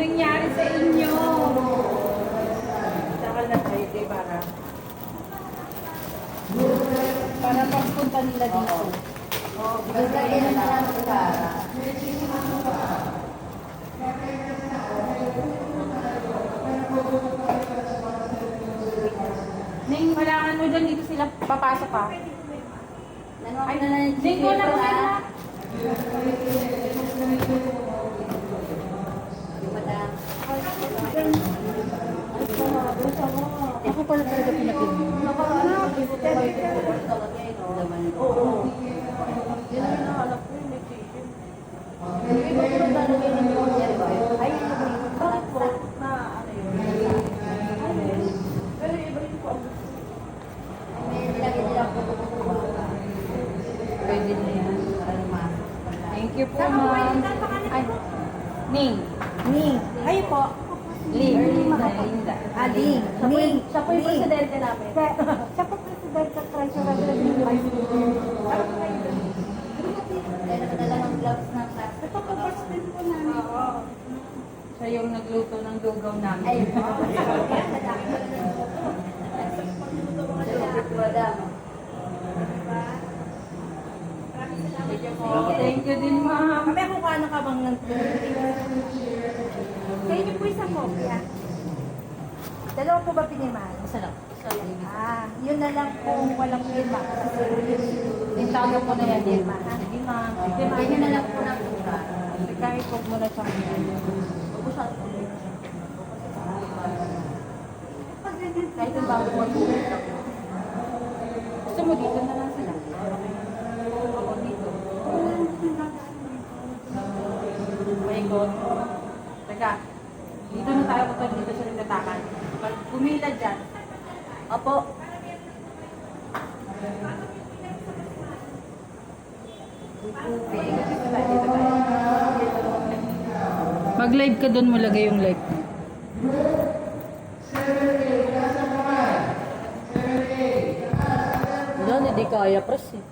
nangyari sa inyo? Saka na tayo, di para pagpunta nila dito. Oo, Pagkakita na lang sa Sara. Ning, kailangan mo dyan, dito sila papasok ka. Ay, Ning, ko lang sila. Madam. Ako pala talaga pinapili. Oo. Yun ang hinahanap ko yung nag-chicken. Iba ko na talaga yung ay, transport na ano yun. Pero iba yung po. May nilagay nila po. Pwede na yan. Para naman. Thank you po, ma'am. Ay, Ning. Ning. Ayun po. Ling. Linda. Ning. Ning. Siya po yung presidente namin. Siya po president at treasurer ng Vice Kaya nakadala ng gloves ng class. Ito po president po namin. Siya yung nagluto ng dugaw namin. Ay, yan, madami pa rin ng madam. Thank you din, ma'am. Kami ako paano ka bang nang sa inyo po isang kopya. Dalawa po ba pinimal? Isa lang. Yun na lang kung walang pirma. Intago ko na yan, din, ma'am. Sige, ma'am. Sige, ma'am. Kanya na lang po ng pura. Kahit huwag mo na siya. Kahit yung bago mo gusto mo dito na lang sila. Ako dito. My God. Teka, dito na tayo kapag dito siya nagtatakan. Pag pumila dyan, Opo. mag-live ka doon mo lagay yung live. Yan, hindi kaya, pres eh.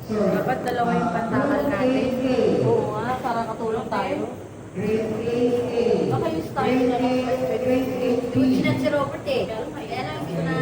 Dapat dalawa yung pantakal natin. Oo nga, para katulong tayo. Baka yung style na lang. Yung sinan si Robert eh. Kaya lang, hindi ko na...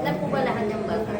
Alam po ba lahat yung bata?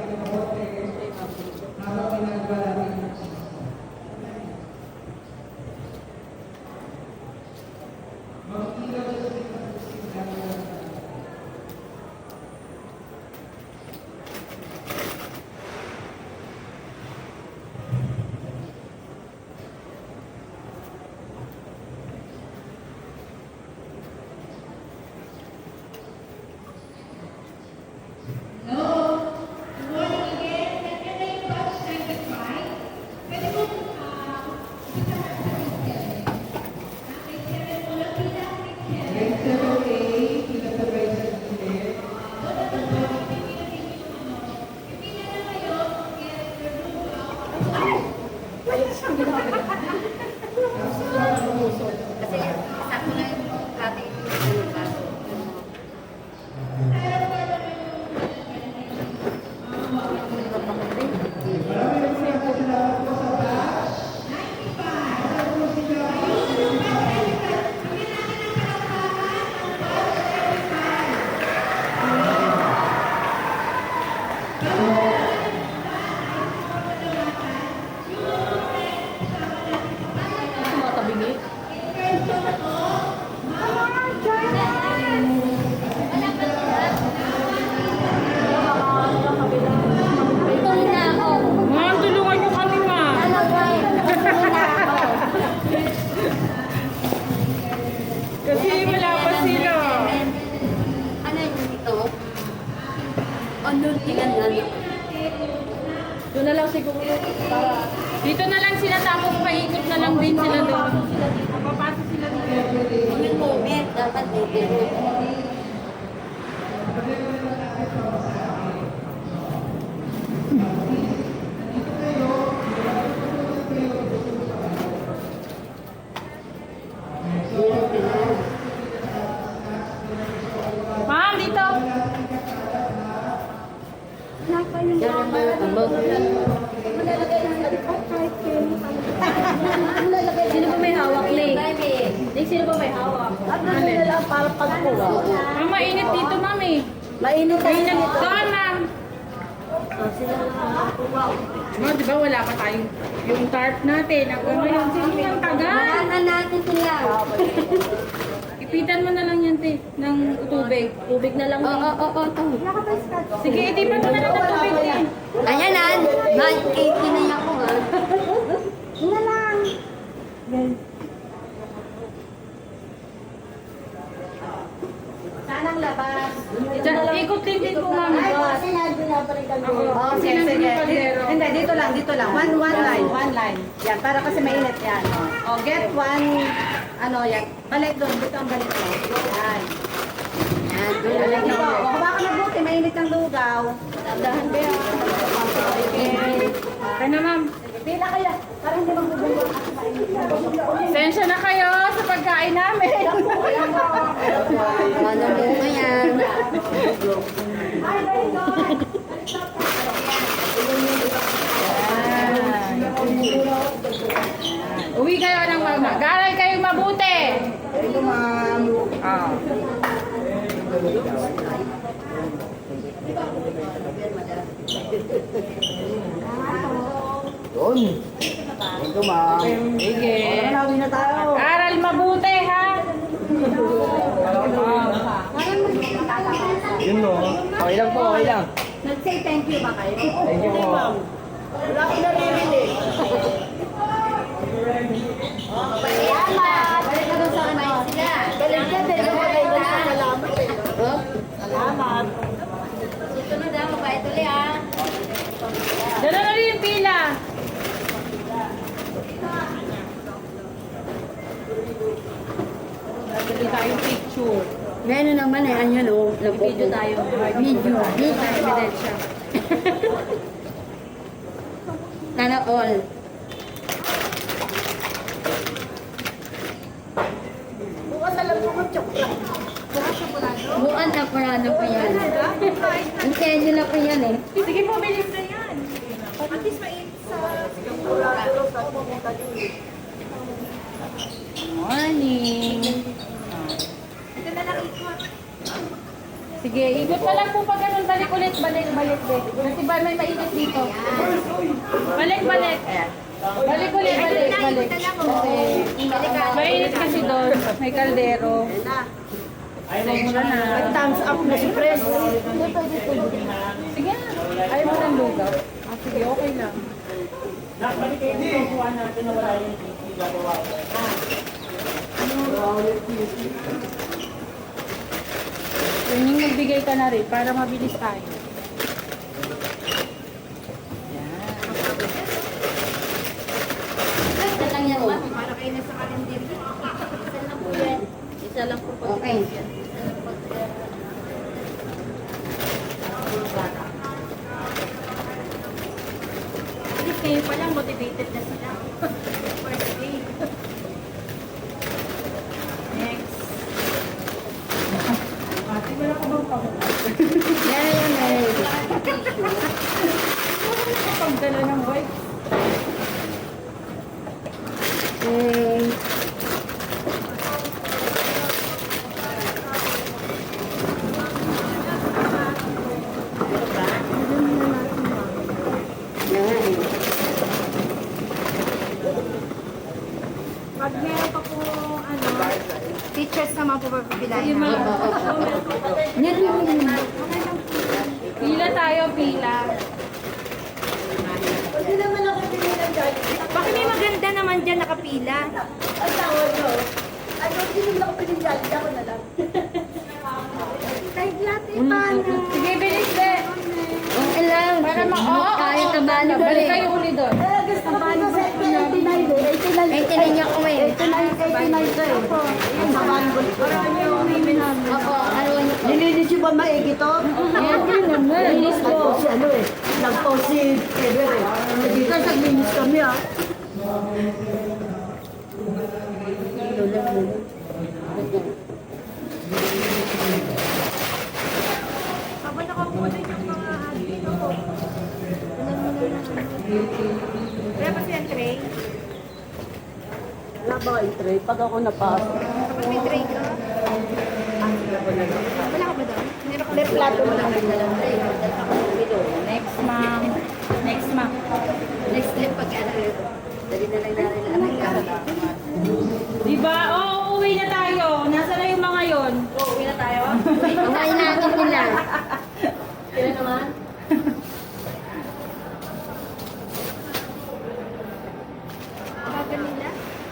Kasi sakto na yung ating kaso. Tumatabingi. Tuloy na ako. Ma'am, tulungan niyo kami, ma'am. Tuloy na ako. Kasi wala pa sila. Ano yung ito? Ano, tingnan nga. Doon na lang siguro para Dito na lang sila tapos paikot na lang din sila doon. Papasok sila dito. Yung moment, dapat dito. Ma'am, dito. Sino ba may hawak, Lee? Lee, sino ba may hawak? Ano na lang para pagkuha? Ma'am, mainit dito, ma'am eh. Mainit na Mainit doon, ma'am. Ma'am, di ba wala pa tayong yung tarp natin. Hanggang ngayon, sige ang tagal. Manahan natin sila. Ipitan mo na lang yan, te, ng tubig. Tubig na lang. Oo. Sige, itipan mo na lang ng tubig, te. Ayan na. Kinay ako ha. Yun na lang. Saan ang labas? Diyan, ikot din dito, ma'am. Kasi nandun na pa rin kami. Oh, sige, sige. Hindi, dito lang. One line. Yan, para kasi mainit yan. Oh, get one, ano yan. Balik doon, dito ang balik mo. Yan. Yan. Balik mo. O, hawakan mabuti, mainit ang lugaw. Dahan ba yan? Okay na, ma'am. Pila kaya, para hindi magbubulo kasi mainit na. Sensya na kayo sa pagkain namin. Ano mo yan? Uwi kayo ng mag-aral kayo mabuti. Ito, ma'am. Ah. Doon. Ito, ma'am. Sige. Uwi na tayo. Aral mabuti, ha? Yun, no? Okay lang po, okay lang. Nag-say thank you ba kayo? Thank you po. Wala ko naririnig. Salamat. Balik ka doon sa ano. Galing ka, din naman kayo doon sa salamat eh. Oh, Salamat. susunod ha. Mabait ulit ha. Dala na rin yung pila. Dali tayong picture. Gano'n naman eh. Ano no? Video tayo. Video. Ebidensya. Sana all. Bukas alam ko kung chocolate. Buwan na parano pa yan. Insenyo na pa yan eh. Sige po, bilis na yan. Morning. Sige, ikot na lang po pag ganun. Balik ulit, balik. Kasi ba may mainit dito. Balik. Balik ulit. Kasi mainit kasi doon. May kaldero. Mura na. Thumbs up na si Pres. Sige na. Ayaw mo ng lugaw. Ah, sige, okay lang. Yun yung magbigay ka na rin para mabilis tayo. Isa lang yan. Oh. Para kayo nasa kalendir. Isa lang po yan. Isa lang po po. Okay. At least kayo pa lang motivated na sila. First day. Next. Yan. Pagdala ng bike. Okay. Yan. Pag meron pa po, teachers naman po papipilahin Yung na. mga- Yan. Pila tayo, pila. Hindi naman ako pinilang dahil. Bakit may maganda naman dyan nakapila? Ang tawag ko. Ano, hindi naman ako pinilang dahil. Ako na lang. Kahit lahat eh, paano? Sige, bilis de. Okay lang. Para Kahit taba ni Balik kayo uli doon. Gusto ko dito sa 89 eh. 89 niya ko eh. 89 to eh. Ang sabangol. Opo, ano niyo po? Nilinis yung ba maigi to? Yan naman. Linis po. Si ano eh. Nag-post si Ever eh. Dito sa linis kami ah. Kaya pa siya tray. Wala ba kayo tray? Pag ako napasok. May tray ka? Wala ka ba doon? May plato mo lang. Next, ma'am. Next, ma'am. Next time pag ano, dali na lang natin ang Di ba? Oo, uuwi na tayo. Nasaan na yung mga yon? Uwi na tayo? Kumain natin nila. Kaya naman?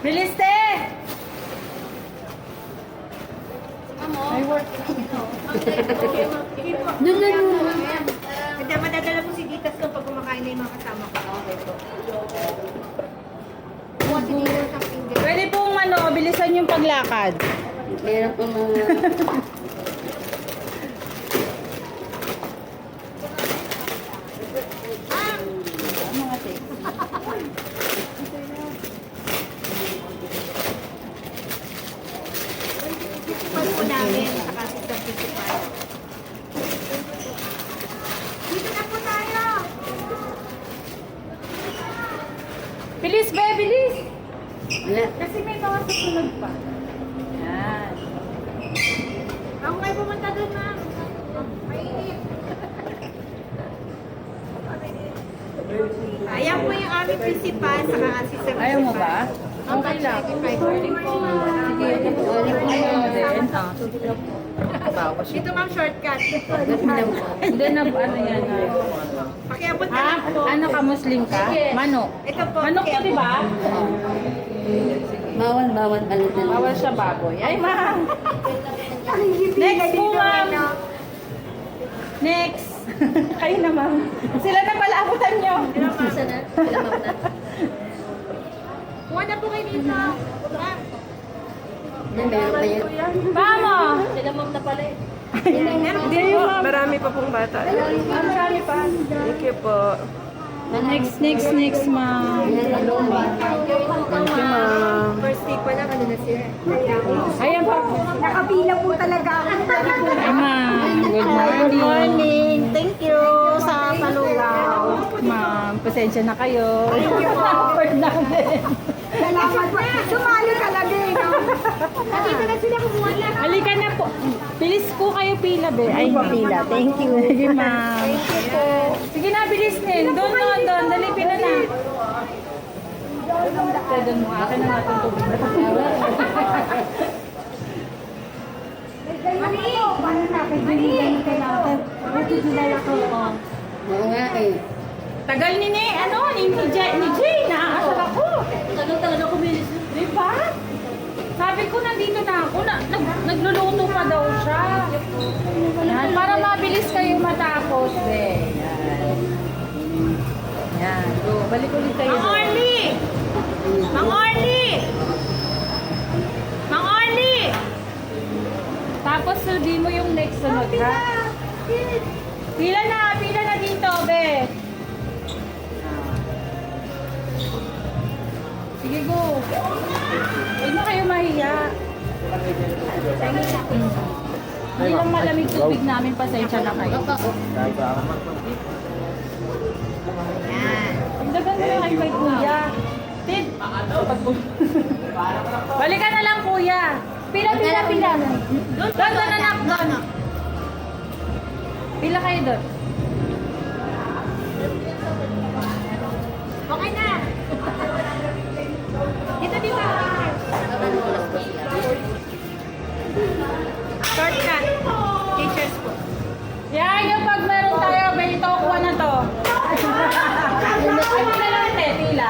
Bilis, te! May work. Doon na yun. Hindi, madadala mo si Ditas doon pag kumakain na yung mga kasama ko. Okay po. Pwede pong ano, bilisan yung paglakad. Meron pong mga... Principal po namin sa kasis ng principal. Dito na po tayo! Bilis, be, bilis! Wala. Kasi may mga susunod pa. Yan. Ako kayo pumunta doon, ma'am. Mainit. Ayan po yung aming principal sa assistant principal. Ayaw mo ba? Okay lang. Good morning po. Sige, morning po din. Bawas. Dito ma'am, shortcut. Hindi na, ano yan? Pakiabot na Ha? lang po. Ano ka, Muslim ka? Manok. Ito po. Manok to, di ba? Bawal balit na. Bawal siya baboy. Ay, ma'am. Next po, ma'am. Next. Kayo na, ma'am. Sila na pala, abutan nyo. Isa na. Ilang na. Kuha na po kayo dito. Ma'am. Yan, meron pa yan. Mama! Sila ma'am na pala eh. Hindi, ma'am. Marami pa pong bata. Marami pa. Thank you po. Next, ma'am. Yan, ano ba? Thank you, ma'am. First week pa lang, ano na siya. Ayan pa. Nakapila po talaga ako. Ay, ma'am. Good morning. Good morning. Thank you sa palugaw. Ma'am, pasensya na kayo. Thank you po. Effort namin. Salamat po. Sumali ka lagi, no? Nakita na sila kumuha lang. Halika na po. Bilis po kayo pila, be. Ay, Pila. Thank you. Sige, ma'am. Sige na, bilis din. Doon. Dali, pila na. Doon mo. Akin na natin tubig. Oo nga eh. Tagal ni Jay, naaasar ako. Tagal kumilis. Di ba? Sabi ko, nandito na ako. Nagluluto pa daw siya. Yan, para mabilis kayo matapos, be. Yan. Yan. Go, balik ulit kayo. Mang Orly! Mang Orly! Mang Orly! Tapos sabihin mo yung next sunod, ha? Pila na dito, be. Sige, go. Huwag na kayo mahiya. Hindi lang malamig tubig namin, pasensya na kayo. Pagdagan mo yung kay kuya. Tid! Balikan na lang, kuya. Pila. Doon, anak, doon. Pila kayo doon. Okay na! Dito. Shortcut. Teachers po. Yan, yung pag meron tayo, may ito, kuha na to. Ay, pila lang, te. Pila.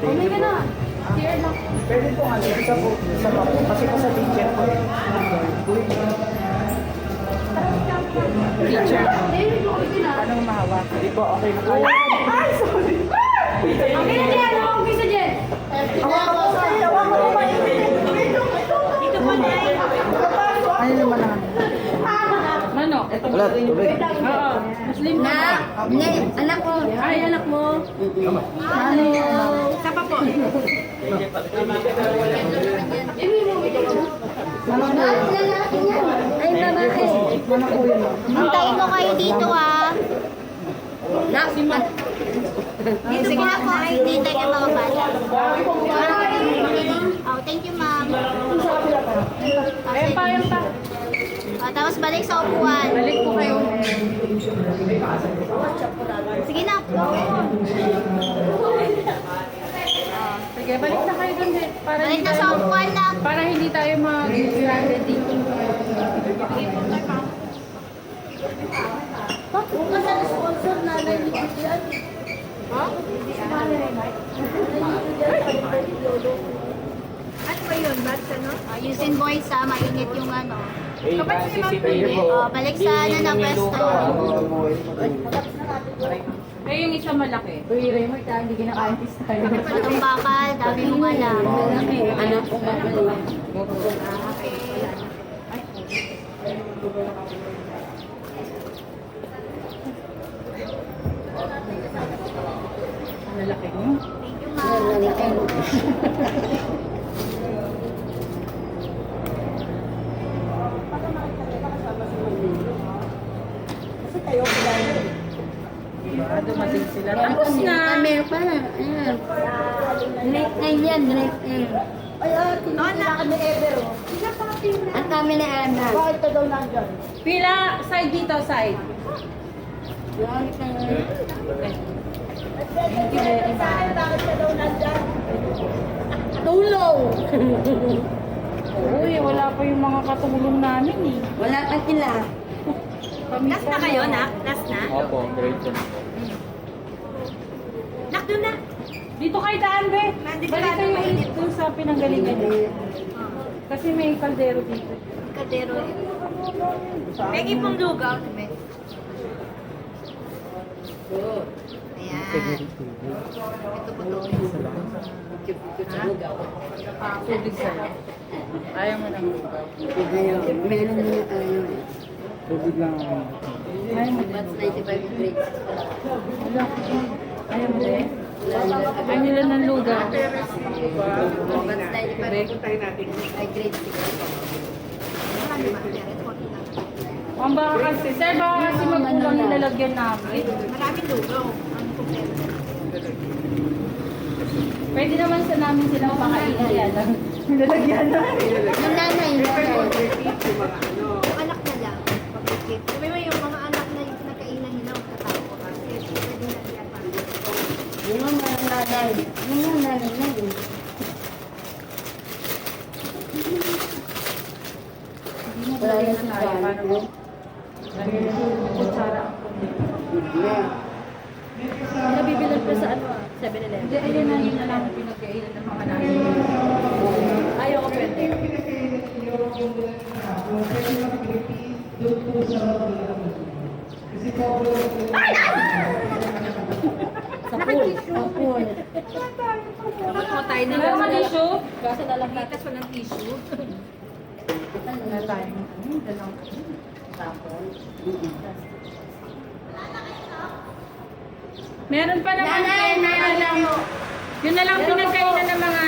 Umili na. Cheer lang. Pwede po nga, isa po kasi po sa teacher po. Teacher. Anong mahawak? Hindi po, okay na kayo. Okay na dyan, ako umpisa dyan. Ano naman ang Mano? Wala, tubig. Oo. Muslim Na, anak ko. Ay, anak mo. Ano? Isa pa po. Lalaki yan. Ay, babae. Hintayin ko kayo dito ah. Na, Dito po ako. Hintayin kayo mga bata. Oh, thank you ma'am. Ayun pa, ayun pa. Tapos balik sa upuan. Balik po kayo. Sige na. Sige, balik na kayo dun. Para Balik hindi na sa tayo, upuan lang. para hindi tayo mag-stranded dito. Kasi sponsor na nalilipid yan. Ano ba yun? Batch ano? Yusin boys ha, mainit yung ano. CCTV po. Balik sa ano na pwesto. Eh, yung isa malaki. Itong bakal, dami mong alam. anak ko babalik. Ang lalaki mo. Thank you ma'am. Lalaki. Dumating sila. Tapos na. Kami pa. Ayan. Night time yan, night time. Ang kami na anak. Pila, side dito, side. Night time. Thank you very much. Tulong. Uy, wala pa yung mga katulong namin eh. Wala pa sila. Last na kayo, nak? Last na? Opo, great. Nak, doon na. Dito kayo daan, be. Nandito Balik na, kayo mainit. ulit dun sa pinanggalingan niyo. Kasi may kaldero dito. Kadero. Pegi pong lugaw. Ayan. Ito po to. Tubig sa'yo. Ayaw mo nang lugaw. Ayaw. Meron na ayaw. Tubig lang ako. Ayaw mo But din. 95 grades. Wala. Ayaw mo din. Ayaw nila ng lugaw. But 95 grades. Ang baka kasi, sir, baka kasi magkulang nilalagyan namin. Maraming lugaw. Ang problema. Pwede naman sa namin silang pakainin yan. Nilalagyan na. Yung nanay. Yung anak na lang. Pag-keep. Sabi mo yung mga anak na yung pinakainan nila ang tatawa kasi pwede na yan para. Yung mga nanay. Yung mga nanay na yun. Wala na si Paano? Kutsara. Nabibilan pa sa ano 7-Eleven. Hindi, ayun na yun na lang ang pinagkainan ng mga namin. Ayaw ko pwede. Sa pool. Sa pool. Dapat mo tayo na Meron ka tissue? Kasi lalagyan walang tissue. Wala tayo. Dalawang. Meron pa naman kayo na alam mo. Yun na lang pinagkainan ng mga...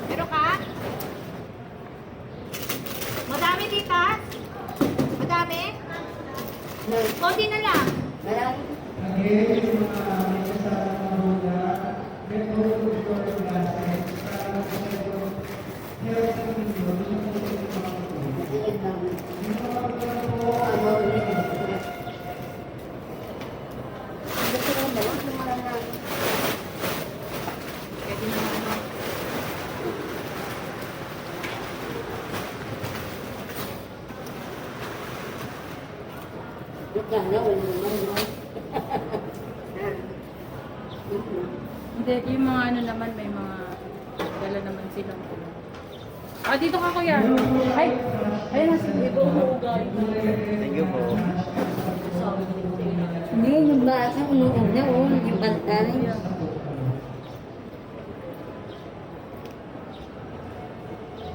Pero ka? Madami tita? Madami? Konti na lang. Malaki. Pwede naman. Hindi, yung mga ano naman, may mga dala naman silang. Ah, dito ka kuya. Ay, ay Ibang hugay. Thank you po. Hindi, yung bata, umuuna, yung pantay.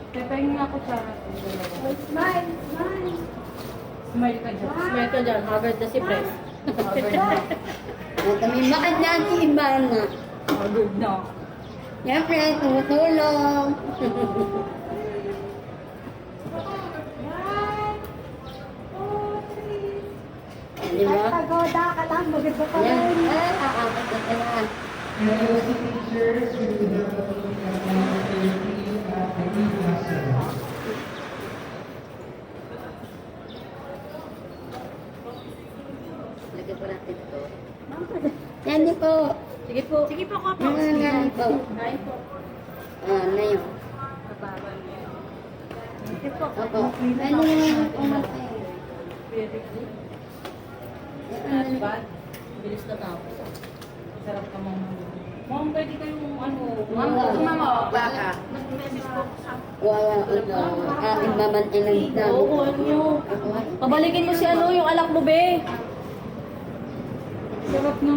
Pepeng nga ako siya. Smile, smile. Smile ka dyan. Smile ka dyan, haggard na si Pres. At kami makadaan si Ibana. Good na. Siyempre, tumutulong. Di ba? Pagoda ka lang, maganda ka Yan. lang. Aapat na sila. Lagyan po natin ito. Yan din po. Sige po. Sige po, Kopo. Yan po. Kain po. Na yun. Sige po. Opo. Ano yung umatay? Bilis na tapos. Sarap ka mong... Mom, pwede kayong ano... Ma'am, Mama, baka. Wala. Ibabantay lang ito. Oo, ano yun. Pabalikin mo si ano, yung alak mo, be. Sarap na.